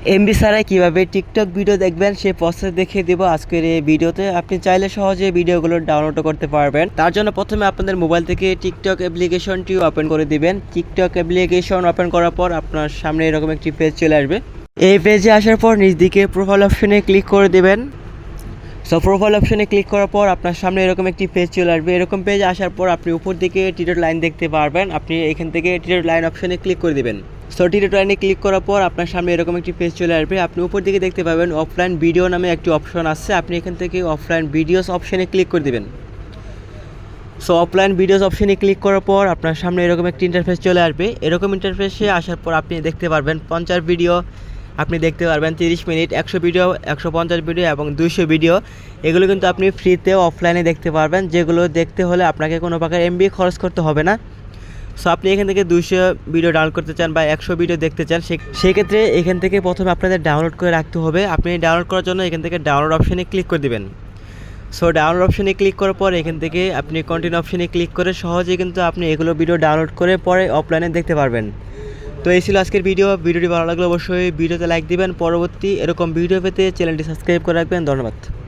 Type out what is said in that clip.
MB ছাড়াই কীভাবে TikTok video দেখবেন সেই প্রসেস দেখিয়ে দেবো আজকের এই ভিডিওতে। আপনি চাইলে সহজে ভিডিওগুলো ডাউনলোড করতে পারবেন। তার জন্য প্রথমে আপনাদের মোবাইল থেকে টিকটক অ্যাপ্লিকেশনটি ওপেন করে দিবেন। টিকটক অ্যাপ্লিকেশন ওপেন করার পর আপনার সামনে এরকম একটি পেজ চলে আসবে। এই পেজে আসার পর নিচ দিকে প্রোফাইল অপশনে ক্লিক করে দেবেন। সো প্রোফাইল অপশনে ক্লিক করার পর আপনার সামনে এরকম একটি পেজ চলে আসবে। এরকম পেজ আসার পর আপনি উপর দিকে টিডট লাইন দেখতে পারবেন। আপনি এখান থেকে টিডট লাইন অপশনে ক্লিক করে দেবেন। সো টিডট লাইনে ক্লিক করার পর আপনার সামনে এরকম একটি পেজ চলে আসবে। আপনি উপর দিকে দেখতে পাবেন অফলাইন ভিডিও নামে একটি অপশন আছে। আপনি এখান থেকে অফলাইন ভিডিওস অপশনে ক্লিক করে দেবেন। সো অফলাইন ভিডিওস অপশনে ক্লিক করার পর আপনার সামনে এরকম একটি ইন্টারফেস চলে আসবে। এরকম ইন্টারফেসে আসার পর আপনি দেখতে পারবেন 50 ভিডিও, আপনি দেখতে পারবেন 30 মিনিট, 100 ভিডিও, 150 ভিডিও এবং 200 ভিডিও। এগুলো কিন্তু আপনি ফ্রিতে অফলাইনে দেখতে পারবেন, যেগুলো দেখতে হলে আপনাকে কোনো প্রকার এমবি খরচ করতে হবে না। সো আপনি এখান থেকে 200 ভিডিও ডাউনলোড করতে চান বা 100 ভিডিও দেখতে চান, সেক্ষেত্রে এখান থেকে প্রথমে আপনাদের ডাউনলোড করে রাখতে হবে। আপনি ডাউনলোড করার জন্য এখান থেকে ডাউনলোড অপশনে ক্লিক করে দেবেন। সো ডাউনলোড অপশনে ক্লিক করার পর এখান থেকে আপনি কন্টিনিউ অপশনে ক্লিক করে সহজেই কিন্তু আপনি এগুলো ভিডিও ডাউনলোড করে পরে অফলাইনে দেখতে পারবেন। তো এই ছিল আজকের ভিডিওটি ভালো লাগলে অবশ্যই ভিডিওতে লাইক দিবেন। পরবর্তী এরকম ভিডিও পেতে চ্যানেলটি সাবস্ক্রাইব করে রাখবেন। ধন্যবাদ।